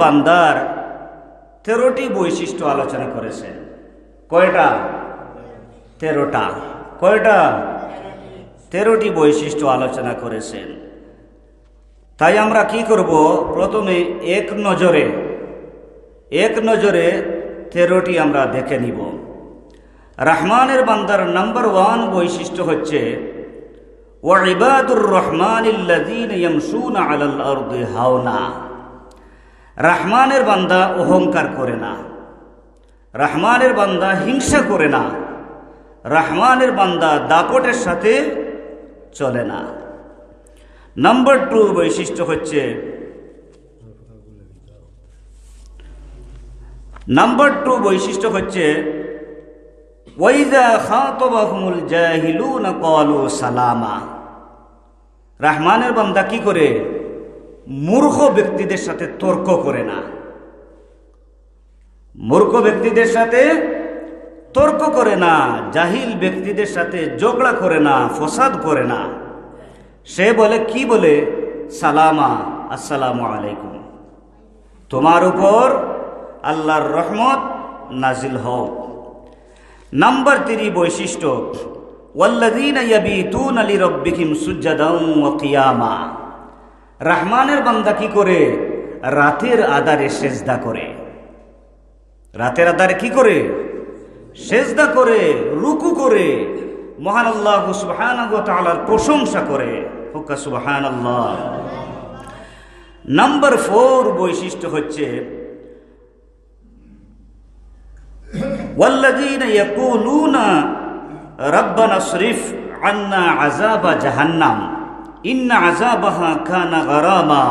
বান্দার 13টি বৈশিষ্ট্য আলোচনা করেছেন। কয়টা? 13টা। কয়টা? 13টি বৈশিষ্ট্য আলোচনা করেছেন। তাই আমরা কি করব? প্রথমে এক নজরে 13টি আমরা দেখে নিব। রহমানের বান্দার নাম্বার 1 বৈশিষ্ট্য হচ্ছে ওয়া ইবাদুর রহমানিল্লাযীনা ইয়ামশুনা আলাল আরদি হাওনা। রহমানের বান্দা অহংকার করে না, রহমানের বান্দা হিংসা করে না, রহমানের বান্দা দাপটের সাথে চলে না। নাম্বার 2 বৈশিষ্ট্য হচ্ছে ওয়াইযা খাতাবাহুমুল জাহিলুনা ক্বালু সালামা। রহমানের বান্দা কি করে? মূর্খ ব্যক্তিদের সাথে তর্ক করে না, মূর্খ ব্যক্তিদের সাথে তর্ক করে না, জাহিল ব্যক্তিদের সাথে ঝগড়া করে না, ফসাদ করে না। সে বলে কি বলে? সালামা, আসসালামু আলাইকুম, তোমার উপর আল্লাহর রহমত নাজিল হোক। নাম্বার 3 বৈশিষ্ট্য ওয়াল্লাযীনা ইয়াবিতুনা লিরাব্বিহিম সুজদান ওয়া কিয়ামা। রহমানের বান্দা কি করে? রাতের আধারে সেজদা করে। রাতের আধারে কি করে? সেজদা করে, রুকু করে, মহান আল্লাহ সুবহানাহু ওয়া তাআলার প্রশংসা করে। হুক্কা সুবহানাল্লাহ। নাম্বার 4 বৈশিষ্ট্য হচ্ছে ওয়াল্লাযীনা ইয়াকুলুনা রাব্বানা সরিফ আন্না আযাবা জাহান্নাম ইন্না আযাবাহা কানা গারামা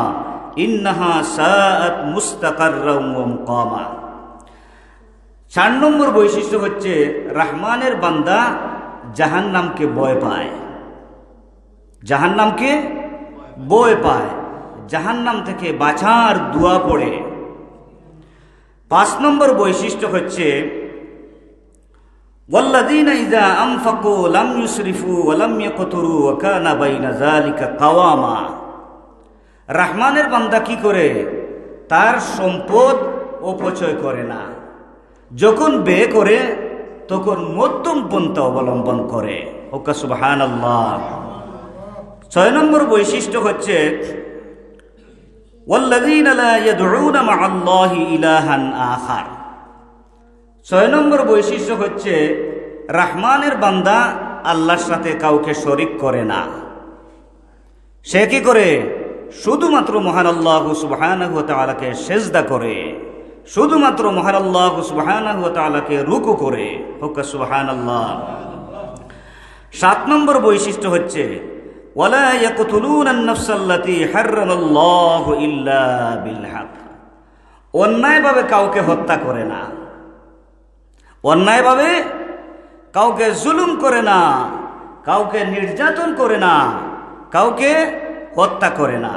ইন্নাহা সাআত মুস্তাকাররাম ওয়া মুকামা। 4 নম্বর বৈশিষ্ট্য হচ্ছে রহমানের বান্দা জাহান্নামকে ভয় পায়, জাহান্নামকে ভয় পায়, জাহান্নাম থেকে বাঁচার দোয়া পড়ে। 5 নম্বর বৈশিষ্ট্য হচ্ছে ওয়াল্লাযীনা ইযা আনফাকু লাম ইউসরিফু ওয়া লাম ইয়াকতুরু ওয়া কানা বাইনা যালিকা কাওয়ামা। রহমানের বান্দা কি করে? তার সম্পদ অপচয় করে না, যখন ব্যয় করে তখন মধ্যম পন্থা অবলম্বন করে। ওকা সুবহানাল্লাহ। 6 নম্বর বৈশিষ্ট্য হচ্ছে ওয়াল্লাযীনা লা ইয়াদউনা মা'আল্লাহি ইলাহান আখার। 6 নম্বর বৈশিষ্ট্য হচ্ছে রহমানের বান্দা আল্লাহর সাথে কাউকে শরীক করে না। সে কি করে? শুধুমাত্র মহান আল্লাহ সুবহানাহু ওয়া তাআলাকে সেজদা করে, শুধুমাত্র মহান আল্লাহ সুবহানাহু ওয়া তাআলাকে রুকু করে। হুক্কা সুবহানাল্লাহ। 7 নম্বর বৈশিষ্ট্য হচ্ছে ওয়ালা ইয়াকতুলুনান নাফসাল্লাতী হারামাল্লাহু ইল্লা বিল হক। অন্যায়ভাবে কাউকে হত্যা করে না, অন্যায়ভাবে কাউকে জুলুম করে না, কাউকে নির্যাতন করে না, কাউকে হত্যা করে না।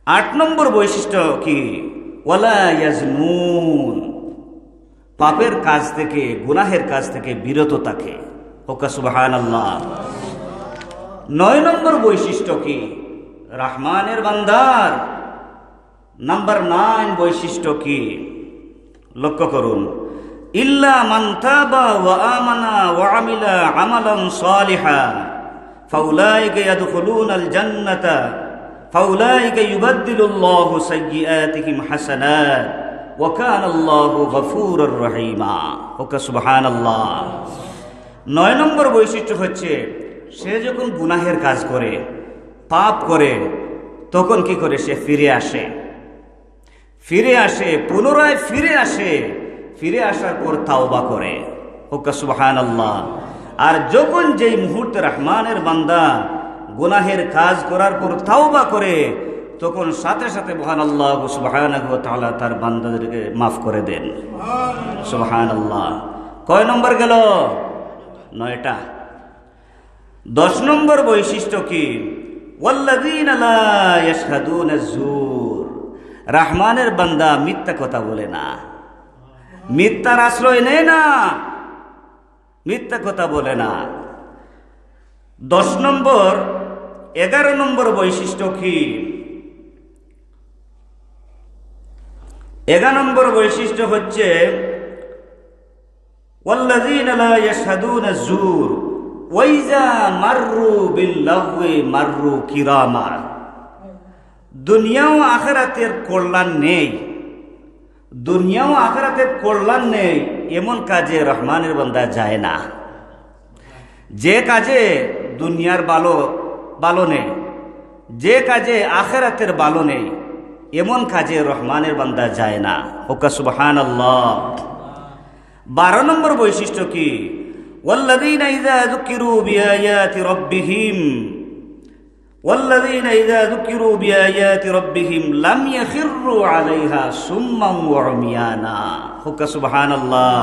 8 নম্বর বৈশিষ্ট্য কি? ওয়ালা ইয়াজনুন। পাপের কাজ থেকে, গুনাহের কাজ থেকে বিরত থাকে। ওকা সুবহানাল্লাহ। 9 নম্বর বৈশিষ্ট্য কি? রহমানের বান্দার নাম্বার 9 বৈশিষ্ট্য কি? লক্ষ্য করুন। ইল্লা মান তাবা ওয়া আমানা ওয়া আমিলা আমালান সালিহা ফাউলাইকা ইয়াদখুলুনাল জান্নাতা ফাউলাইকা ইউবাদদিলুল্লাহু সাইয়্যাতিহিম হাসানাত ওয়া কানাল্লাহু গফুরুর রহিমা। ওকা সুবহানাল্লাহ। 9 নম্বর বৈশিষ্ট্য হচ্ছে সে যখন গুনাহের কাজ করে, পাপ করে, তখন কি করে? সে ফিরে আসে, ফিরে আসে, পুনরায় ফিরে আসে, ফিরে আসার পর তাওবা করে। হুক্কা সুবহানাল্লাহ। আর যখন যেই মুহূর্তে রহমানের বান্দা গুনাহের কাজ করার পর তাওবা করে, তখন সাথে সাথে মহান আল্লাহ সুবহানাহু ওয়া তাআলা তার বান্দাদেরকে মাফ করে দেন। সুবহানাল্লাহ। কয় নম্বর গেল? 9টা। 10 নম্বর বৈশিষ্ট্য কি? ওয়াল্লাযীনা লা ইয়াশহাদুনা যুর। রহমানের বান্দা মিথ্যা কথা বলে না, মিথ্যার আশ্রয় নেয় না, মিথ্যা কথা বলে না। 10 নম্বর। 11 নম্বর বৈশিষ্ট্য কি? 11 নম্বর বৈশিষ্ট্য হচ্ছে ওয়াল্লাযীনা লা ইয়াশহাদুনা যুর ওয়া ইযা মাররু বিল-লাগwi মাররু কিরামা। দুনিয়া ও আখিরাতের কল্যাণ নেই, দুনিয়া ও আখিরাতের কল্যাণ নেই এমন কাজে রহমানের বান্দা যায় না। যে কাজে দুনিয়ার ভালো নেই, যে কাজে আখিরাতের ভালো নেই এমন কাজে রহমানের বান্দা যায় না। ওকা সুবহানাল্লাহ। 12 নম্বর বৈশিষ্ট্য কি? ওয়াল্লাযীনা ইযা যুকিরু বিআয়াতি রাব্বিহিম ওয়াল্লাযীনা ইযা যুকিরু বিআয়াতি রাব্বিহিম লাম ইয়াখিরু আলাইহা সুম্মান ওয়া উমিয়ানা। ওকা সুবহানাল্লাহ।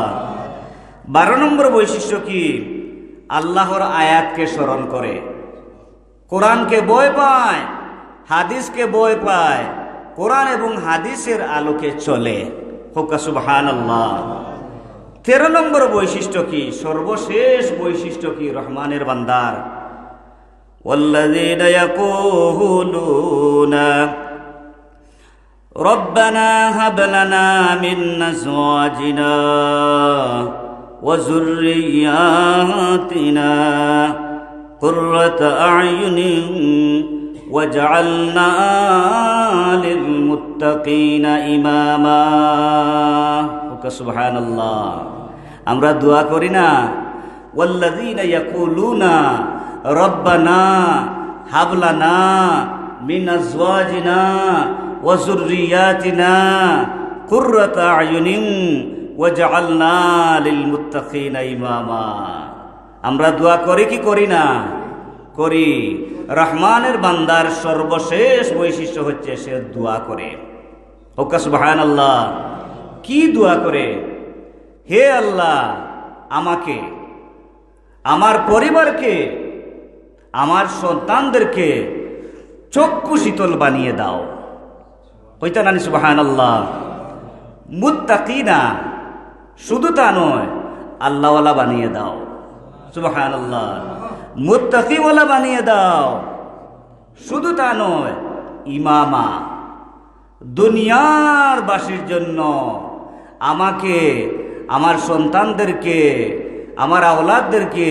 12 নম্বর বৈশিষ্ট্য কি? আল্লাহর আয়াতকে স্মরণ করে, কোরআনকে ভয় পায়, হাদিসকে ভয় পায়, কোরআন এবং হাদিসের আলোকে চলে। হোকা সুবহানাল্লাহ। 13 নম্বর বৈশিষ্ট্য কি? সর্বশেষ বৈশিষ্ট্য কি রহমানের বান্দার? ওয়াল্লাযীনা ইয়াকুলুনা রব্বানা হাব লানা মিন আজওয়াজিনা ওয়া যুররিয়াতিনা কুররাতা আ'য়ুনিন ওয়াজআলনা লিল মুত্তাকিনা ইমামা। ওয়া সুবহানাল্লাহ। আমরা দোয়া করি না? ওয়াল্লাযীনা ইয়াকুলুনা রব্বানা হাব লানা মিন আজওয়াজিনা ওয়া যুররিয়াতিনা কুররাতা আ'য়ুনিন ওয়াজআলনা লিল মুত্তাকিনা ইমামা। আমরা দোয়া করি কি করি না? করি। রহমানের বান্দার সর্বশেষ বৈশিষ্ট্য হচ্ছে সে দোয়া করে। ওকা সুবহানাল্লাহ। কি দোয়া করে? হে আল্লাহ, আমাকে, আমার পরিবারকে, আমার সন্তানদেরকে চক্ষু শীতল বানিয়ে দাও। হইতা নানি সুবহানাল্লাহ। মুত্তাকিনা, শুধু তা নয়, আল্লাহওয়ালা বানিয়ে দাও। সুবহানাল্লাহ। মুত্তাকিওয়ালা বানিয়ে দাও, শুধু তা নয়, ইমামা, দুনিয়ার বাসীর জন্য আমাকে, আমার সন্তানদেরকে, আমার আওলাদদেরকে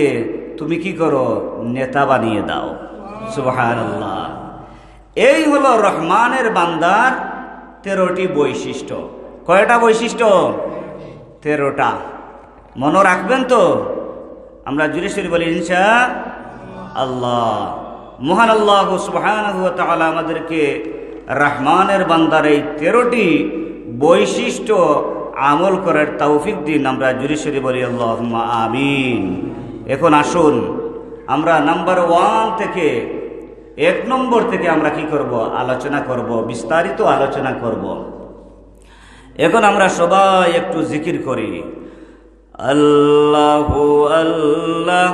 তুমি কি করো? নেতা বানিয়ে দাও। সুবহানাল্লাহ। এই হলো রহমানের বান্দার 13টি বৈশিষ্ট্য। কয়টা বৈশিষ্ট্য? 13টা। মনে রাখবেন তো? আমরা জুড়ে সুরে বলি ইনশাআল্লাহ। মহান আল্লাহ সুবহানাহু ওয়া তাআলা আমাদেরকে রহমানের বান্দার এই 13টি বৈশিষ্ট্য আমল করার তৌফিক দিন। আমরা জুড়ে সুরে বলি আল্লাহুম্মা আমিন। এখন আসুন আমরা নাম্বার 1 থেকে 1 নম্বর থেকে আমরা কি করব? আলোচনা করব, বিস্তারিত আলোচনা করব। এখন আমরা সবাই একটু জিকির করি। আল্লাহু আল্লাহ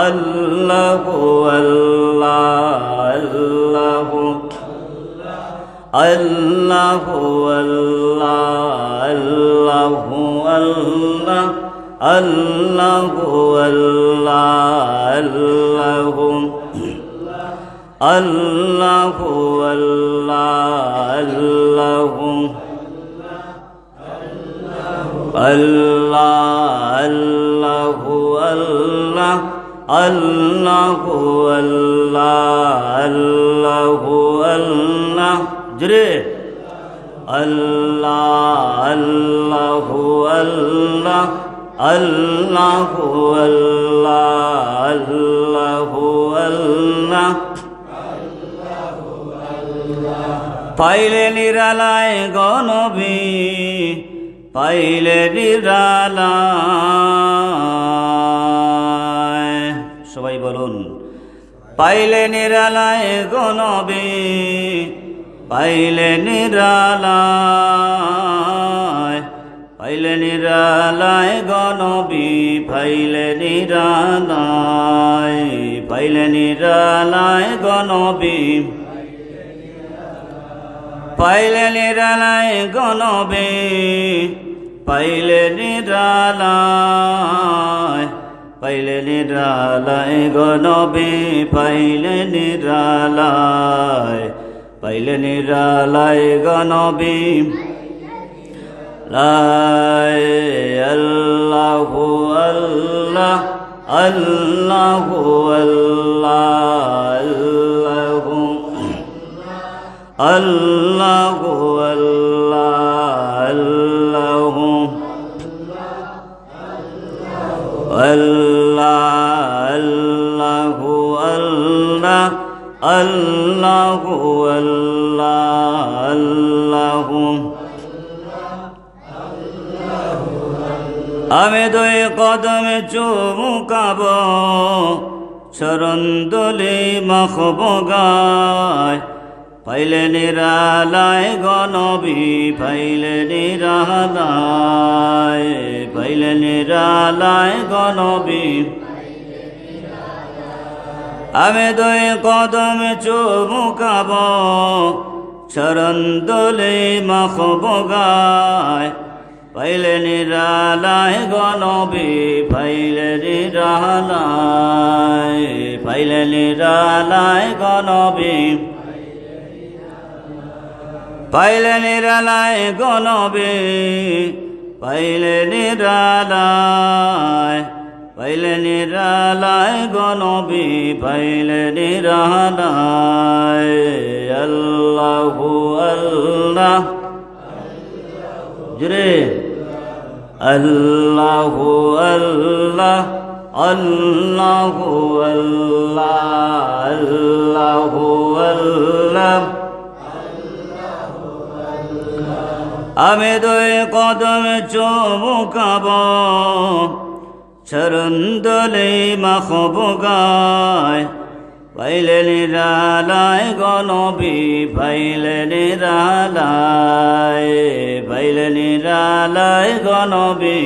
আল্লাহু আল্লাহ আল্লাহু আল্লাহু আল্লাহ আল্লাহু আল্লাহ আল্লাহু আল্লাহ আল্লাহু আল্লাহু আল্লাহু আল্লাহ আল্লাহু আল্লাহ আল্লাহু আল্লাহ আল্লাহু আল্লাহ জোরে আল্লাহ আল্লাহু আল্লাহ আল্লাহু আল্লাহ আল্লাহু আল্লাহ পাইলে নিরালায় গনবী পাইলে নিরালায়। সবাই বলুন পাইলে নিরালায় গনবী পাইলে নিরালায় পাইলে নিরালায় গনবী পাইলে নিরালায় পাইলে নিরালায় গনবী পাইলে নিরালায় গনবী পাইলে নিরালায় পাইলে নিরালায় গনবী পাইলে নিরালায় পাইলে নিরালায় গনবী লা আল্লাহু আল্লাহ আল্লাহু আল্লাহ আল্লাহু আল্লাহু আল্লাহু আল্লাহ আল্লাহু আল্লাহু আমি দুই কদমে চুমুকাব চরণ দোলে মাখব গায় পাইলে নিরালায় গনবী পাইলে নিরালায় পাইলে নিরালায় গনবী আমি দুই কদমে চুমুকাব চরণ দোলে মাখব গায় পাইলে নিরালায় গনবী পাইলে নিরালায় পাইলে নিরালায় গনবী পাইলে নিরালায় গনবী পাইলে নিরালায় পাইলে নিরালায় গনবী পাইলে নিরালায় আল্লাহু আল্লাহ জুরে আল্লাহু আল্লাহ আল্লাহু আল্লাহ আল্লাহু আল্লাহ আমি দুই কদমে চুমুকাব চরণ দোলে মাখব গায় পাইলে নিরালায় গনবী পাইলে নিরালায় পাইলে নিরালায় গনবী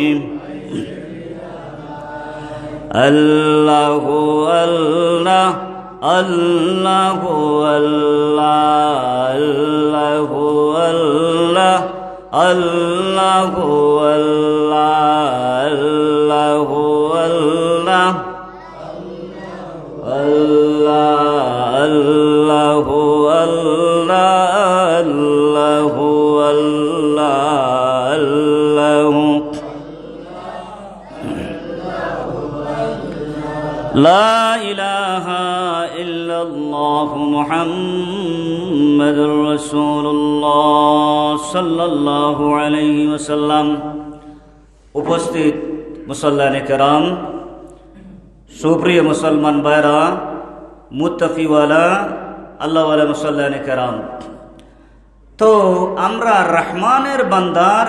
আল্লাহু আল্লাহ আল্লাহু আল্লাহ আল্লাহু আল্লাহ আল্লাহু আল্লাহ আল্লাহু আল্লাহ আল্লাহু আল্লাহ আল্লাহু আল্লাহ আল্লাহু লা ইলাহা ইল্লাল্লাহু মুহাম্মাদুর রাসূলুল্লাহ সাল্লাল্লাহু আলাইহি ওয়াসাল্লাম। উপস্থিত মুসল্লানে কেরাম, সুপ্রিয় মুসলমান ভাইরা, মুত্তাকিওয়ালা আল্লাহওয়ালা মুসল্লানে কেরাম, তো আমরা রহমানের বান্দার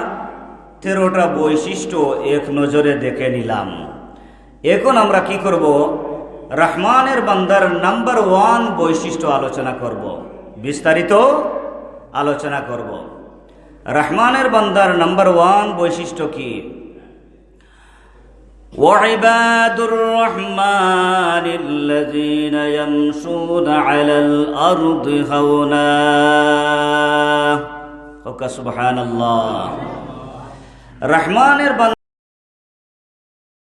13টা বৈশিষ্ট্য এক নজরে দেখে নিলাম। এখন আমরা কি করব? রহমানের বান্দার নাম্বার 1 বৈশিষ্ট্য আলোচনা করব, বিস্তারিত আলোচনা করব। রহমানের বান্দার নাম্বার 1 বৈশিষ্ট্য কি? وعباد الرحمن الذين يمشون على الأرض هونا سبحان الله। রহমানের